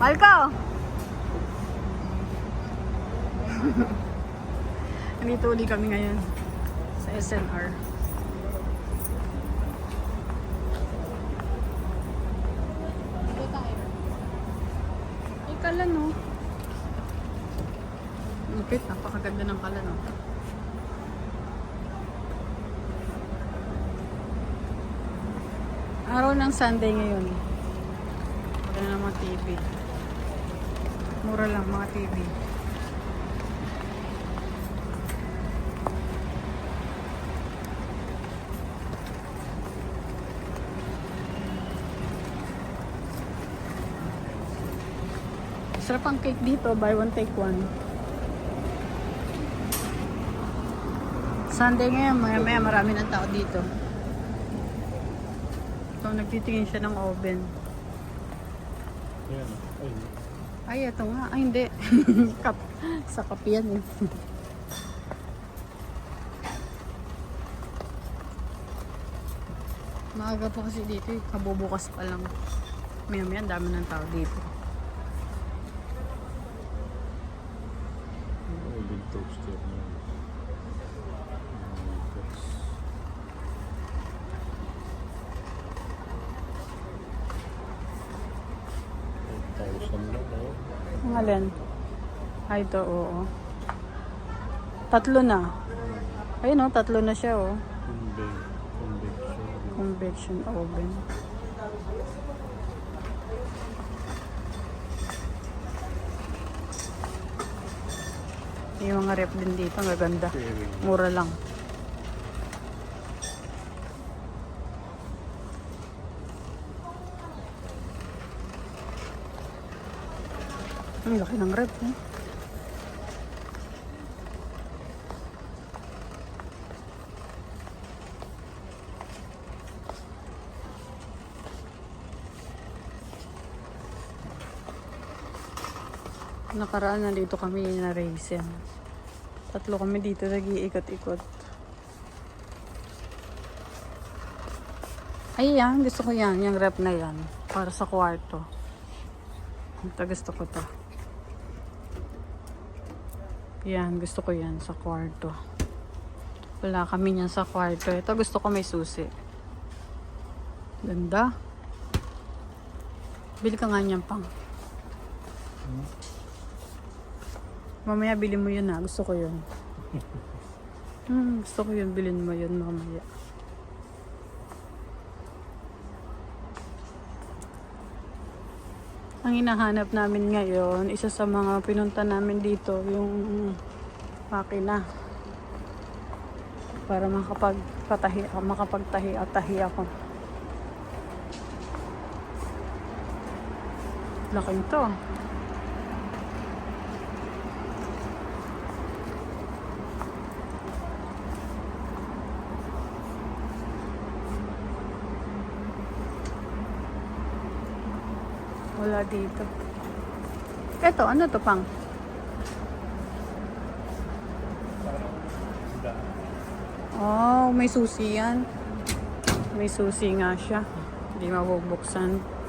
Malco! Nandito uli kami ngayon sa SNR. Dito tayo. Ay, kalan no? Lupit, napakaganda ng kalan no? Araw ng Sunday ngayon. Wala na mga TV. Mura lang mga TV. Sarap ang cake dito, buy one take one. Sunday ngayon, maya marami ng tao dito. So, nagtitingin siya ng oven. Ayan. Ay, ito nga. Ay, hindi. Sa kape yan eh. Maaga pa kasi dito eh. Kabubukas pa lang. Maya-maya, ang dami ng tao dito. Oven toaster na. Ang alin? Ay, ito, oo. Tatlo na. Ayun o, tatlo na siya o. Convection oven. Yung mga rep din dito, ang gaganda. Mura lang. Ang laki ng rep eh. Nakaraan nandito kami na race yan. Tatlo kami dito nag-iikot-ikot. Ay yan, gusto ko yan. Yung rep na yan. Para sa kwarto. Ito gusto ko to. Yan, gusto ko yan sa kwarto. Wala kami yan sa kwarto. Ito gusto ko may susi. Ganda. Bili ka nga niyan pang. Mamaya bili mo yun ha. Gusto ko yun. Gusto ko yun. Bilhin mo yun mamaya. Ang hinahanap namin ngayon, isa sa mga pinunta namin dito, yung makina. Para makapagtahi ako. Laking to. Wala dito. Eto, ano to pang? Oh, may susi yan. May susi nga siya. Hindi mabubuksan.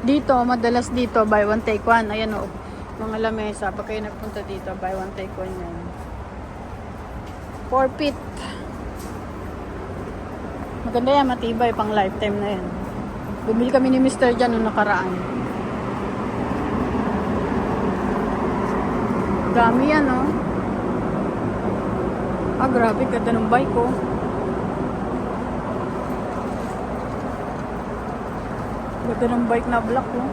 Dito, madalas dito, buy one take one. Ayan o, mga lamesa. Pag kayo nagpunta dito, buy one take one yan. 4 feet. Maganda yan, matibay, pang lifetime na yan. Bumili kami ni Mr. dyan noong nakaraan. Dami yan o. Ah, grabe, ganda ng bike ko. Ganda ng bike na black oh.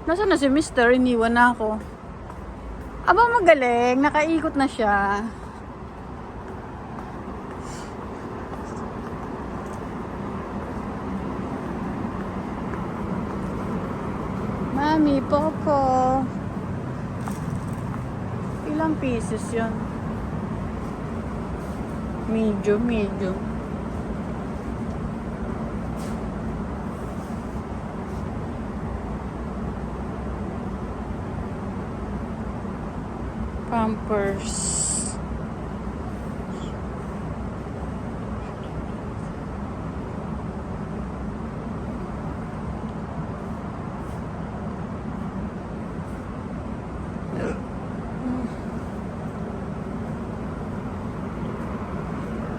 Nasaan na si Mr.? Iniwan na ako. Aba, magaling. Nakaikot na siya. Mami, Poco. Ilang pieces yun? Medium. Pampers.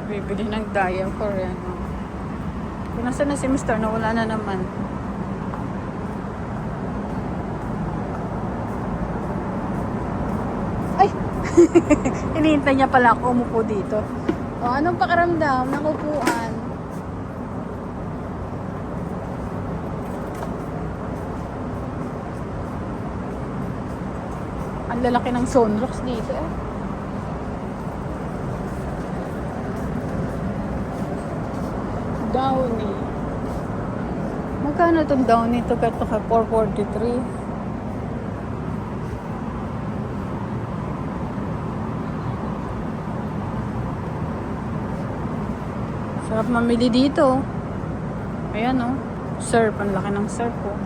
Bibili ng diaper yan. Kung nasa na si Mr. Nawala na naman. Ay! Hinihintay niya pala ako umupo dito. O, anong pakiramdam ng upuan? Ang lalaki ng sunrocks dito eh. Downy. Magkano itong Downy? Ito ka 443. Sarap mamili dito. Ayan oh. Surf. Ang laki ng surf oh.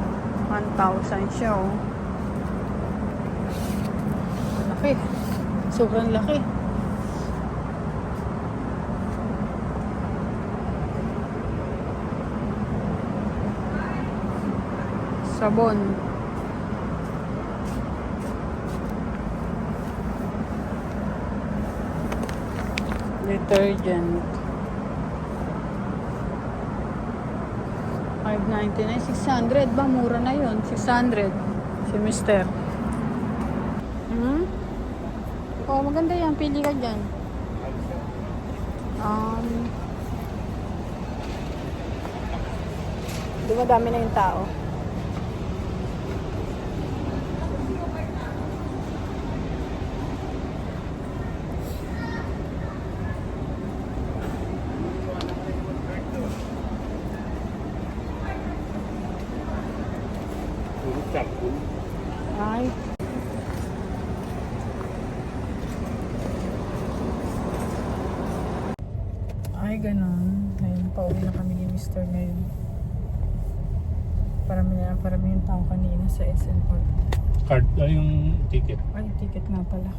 1,000 siya oh. Ang laki. Sobrang laki. Sabon. Detergent. 599. 600 ba? Mura na yun. 600. Si Mister. Oh, maganda yan. Pili ka dyan. Dumadami na yung tao. Ay. Ay, ganun. Ngayon, pauwi na kami ni Mr. ngayon. Parami yung tao kanina sa SN Park. Card, yung ticket. Ay, ticket nga pala.